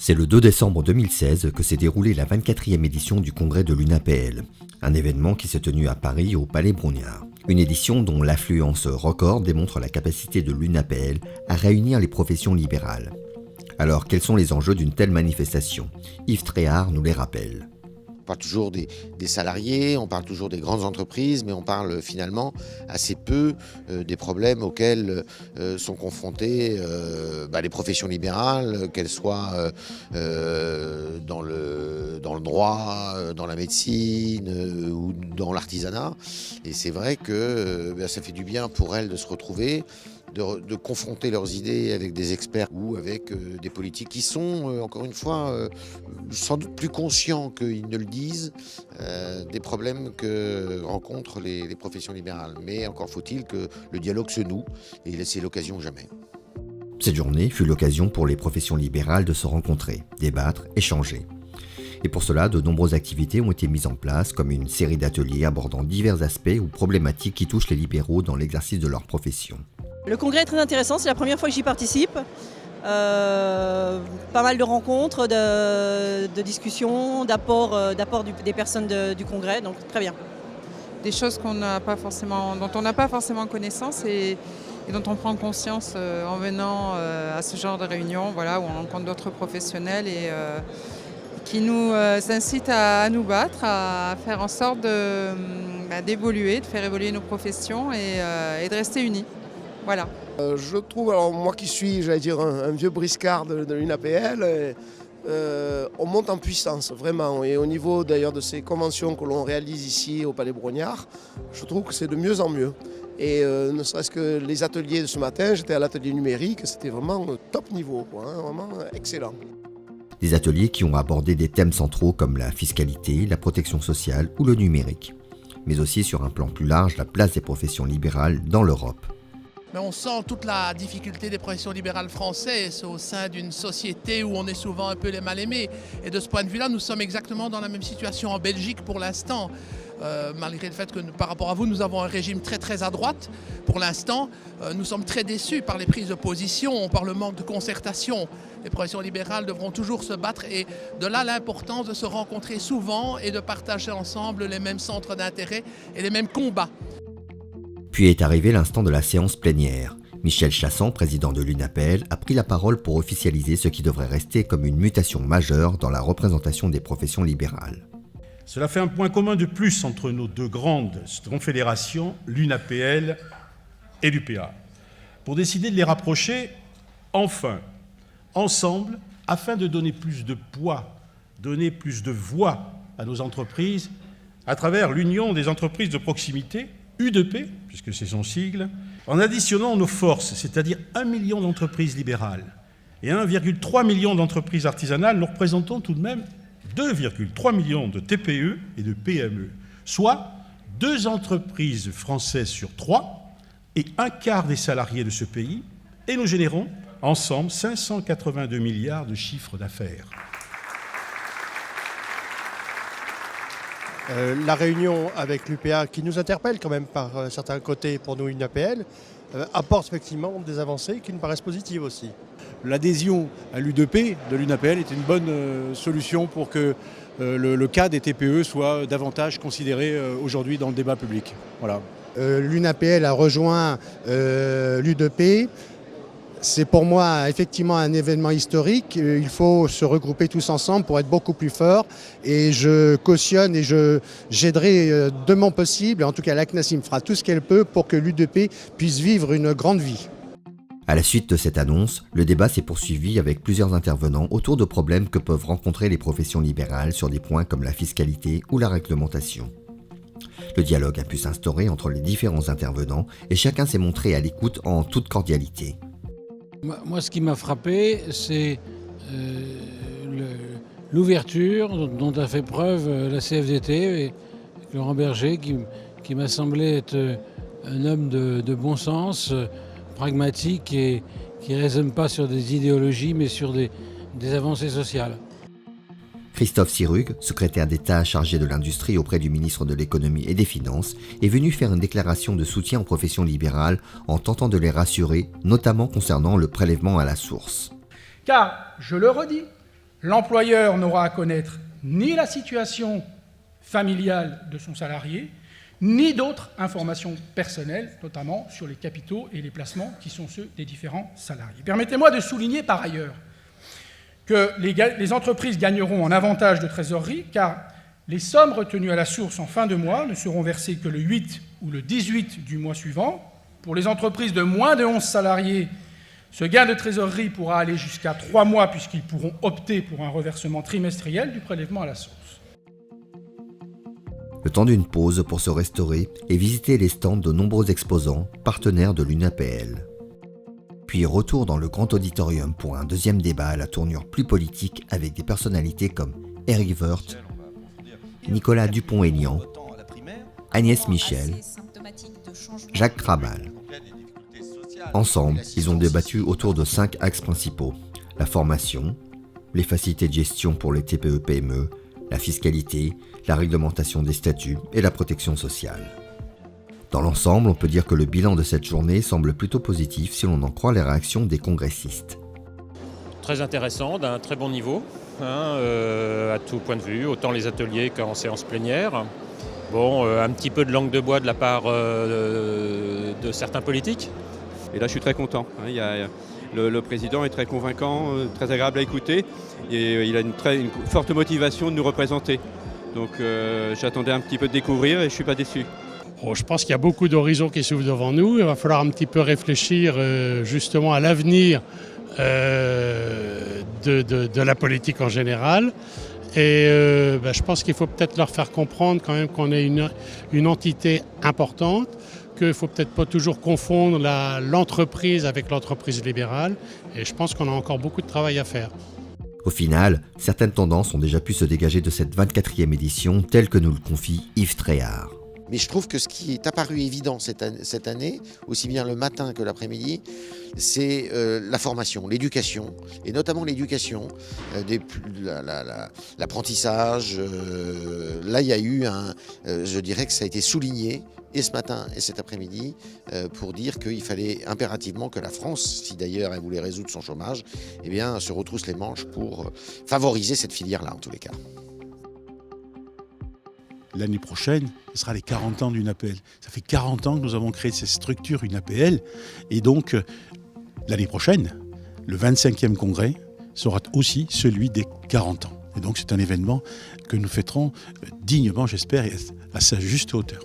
C'est le 2 décembre 2016 que s'est déroulée la 24e édition du congrès de l'UNAPL, un événement qui s'est tenu à Paris au Palais Brongniart. Une édition dont l'affluence record démontre la capacité de l'UNAPL à réunir les professions libérales. Alors quels sont les enjeux d'une telle manifestation? Yves Tréhard nous les rappelle. On parle toujours des salariés, on parle toujours des grandes entreprises, mais on parle finalement assez peu des problèmes auxquels sont confrontées les professions libérales, qu'elles soient dans le droit, dans la médecine ou dans l'artisanat. Et c'est vrai que ça fait du bien pour elles de se retrouver, de confronter leurs idées avec des experts ou avec des politiques qui sont, encore une fois, sans doute plus conscients qu'ils ne le disent, des problèmes que rencontrent les professions libérales. Mais encore faut-il que le dialogue se noue, et c'est l'occasion jamais. Cette journée fut l'occasion pour les professions libérales de se rencontrer, débattre, échanger. Et pour cela, de nombreuses activités ont été mises en place, comme une série d'ateliers abordant divers aspects ou problématiques qui touchent les libéraux dans l'exercice de leur profession. Le congrès est très intéressant, c'est la première fois que j'y participe. Pas mal de rencontres, de discussions, d'apports des personnes du congrès, donc très bien. Des choses dont on n'a pas forcément connaissance et dont on prend conscience en venant à ce genre de réunion, où on rencontre d'autres professionnels et qui nous incitent à nous battre, à faire en sorte d'évoluer, de faire évoluer nos professions et de rester unis. Voilà. Je trouve, alors moi qui suis, un vieux briscard de l'UNAPL, on monte en puissance, vraiment. Et au niveau d'ailleurs de ces conventions que l'on réalise ici au Palais Brongniart, je trouve que c'est de mieux en mieux. Et ne serait-ce que les ateliers de ce matin, j'étais à l'atelier numérique, c'était vraiment top niveau, vraiment excellent. Des ateliers qui ont abordé des thèmes centraux comme la fiscalité, la protection sociale ou le numérique, mais aussi sur un plan plus large la place des professions libérales dans l'Europe. Mais on sent toute la difficulté des professions libérales françaises au sein d'une société où on est souvent un peu les mal-aimés. Et de ce point de vue-là, nous sommes exactement dans la même situation en Belgique pour l'instant. Malgré le fait que par rapport à vous, nous avons un régime très très à droite. Pour l'instant, nous sommes très déçus par les prises de position, par le manque de concertation. Les professions libérales devront toujours se battre et de là l'importance de se rencontrer souvent et de partager ensemble les mêmes centres d'intérêt et les mêmes combats. Puis est arrivé l'instant de la séance plénière. Michel Chassan, président de l'UNAPL, a pris la parole pour officialiser ce qui devrait rester comme une mutation majeure dans la représentation des professions libérales. Cela fait un point commun de plus entre nos deux grandes confédérations, l'UNAPL et l'UPA, pour décider de les rapprocher, enfin, ensemble, afin de donner plus de poids, donner plus de voix à nos entreprises, à travers l'Union des entreprises de proximité, UDP, puisque c'est son sigle, en additionnant nos forces, c'est-à-dire 1 million d'entreprises libérales et 1,3 million d'entreprises artisanales, nous représentons tout de même 2,3 millions de TPE et de PME, soit 2 entreprises françaises sur 3 et un quart des salariés de ce pays, et nous générons ensemble 582 milliards de chiffre d'affaires. La réunion avec l'UPA, qui nous interpelle quand même par certains côtés pour nous UNAPL, apporte effectivement des avancées qui nous paraissent positives aussi. L'adhésion à l'UDP de l'UNAPL est une bonne solution pour que le cas des TPE soit davantage considéré aujourd'hui dans le débat public. Voilà. L'UNAPL a rejoint l'UDP. C'est pour moi effectivement un événement historique. Il faut se regrouper tous ensemble pour être beaucoup plus forts. Et je cautionne et j'aiderai de mon possible, en tout cas la CNACIM fera tout ce qu'elle peut pour que l'UDP puisse vivre une grande vie. À la suite de cette annonce, le débat s'est poursuivi avec plusieurs intervenants autour de problèmes que peuvent rencontrer les professions libérales sur des points comme la fiscalité ou la réglementation. Le dialogue a pu s'instaurer entre les différents intervenants et chacun s'est montré à l'écoute en toute cordialité. Moi, ce qui m'a frappé, c'est l'ouverture dont a fait preuve la CFDT et Laurent Berger, qui m'a semblé être un homme de bon sens, pragmatique et qui ne raisonne pas sur des idéologies, mais sur des avancées sociales. Christophe Sirugue, secrétaire d'État chargé de l'industrie auprès du ministre de l'Économie et des Finances, est venu faire une déclaration de soutien aux professions libérales en tentant de les rassurer, notamment concernant le prélèvement à la source. Car, je le redis, L'employeur n'aura à connaître ni la situation familiale de son salarié, ni d'autres informations personnelles, notamment sur les capitaux et les placements qui sont ceux des différents salariés. Permettez-moi de souligner par ailleurs que les entreprises gagneront en avantage de trésorerie, car les sommes retenues à la source en fin de mois ne seront versées que le 8 ou le 18 du mois suivant. Pour les entreprises de moins de 11 salariés, ce gain de trésorerie pourra aller jusqu'à 3 mois puisqu'ils pourront opter pour un reversement trimestriel du prélèvement à la source. Le temps d'une pause pour se restaurer et visiter les stands de nombreux exposants, partenaires de l'UNAPL. Puis retour dans le grand auditorium pour un deuxième débat à la tournure plus politique avec des personnalités comme Éric Woerth, Nicolas Dupont-Aignan, Agnès Michel, Jacques Krabal. Ensemble, ils ont débattu autour de 5 axes principaux: la formation, les facilités de gestion pour les TPE-PME, la fiscalité, la réglementation des statuts et la protection sociale. Dans l'ensemble, on peut dire que le bilan de cette journée semble plutôt positif si l'on en croit les réactions des congressistes. Très intéressant, d'un très bon niveau, à tout point de vue, autant les ateliers qu'en séance plénière. Bon, un petit peu de langue de bois de la part de certains politiques. Et là, je suis très content. Le président est très convaincant, très agréable à écouter, et il a une forte motivation de nous représenter. Donc j'attendais un petit peu de découvrir et je ne suis pas déçu. Je pense qu'il y a beaucoup d'horizons qui s'ouvrent devant nous. Il va falloir un petit peu réfléchir justement à l'avenir de la politique en général. Et je pense qu'il faut peut-être leur faire comprendre quand même qu'on est une entité importante, qu'il ne faut peut-être pas toujours confondre l'entreprise avec l'entreprise libérale. Et je pense qu'on a encore beaucoup de travail à faire. Au final, certaines tendances ont déjà pu se dégager de cette 24e édition, telle que nous le confie Yves Tréhard. Mais je trouve que ce qui est apparu évident cette année, aussi bien le matin que l'après-midi, c'est la formation, l'éducation, et notamment l'éducation, l'apprentissage. Là, il y a eu je dirais que ça a été souligné, et ce matin et cet après-midi, pour dire qu'il fallait impérativement que la France, si d'ailleurs elle voulait résoudre son chômage, eh bien, se retrousse les manches pour favoriser cette filière-là, en tous les cas. L'année prochaine, ce sera les 40 ans d'UNAPL. Ça fait 40 ans que nous avons créé cette structure UNAPL. Et donc, l'année prochaine, le 25e congrès sera aussi celui des 40 ans. Et donc, c'est un événement que nous fêterons dignement, j'espère, et à sa juste hauteur.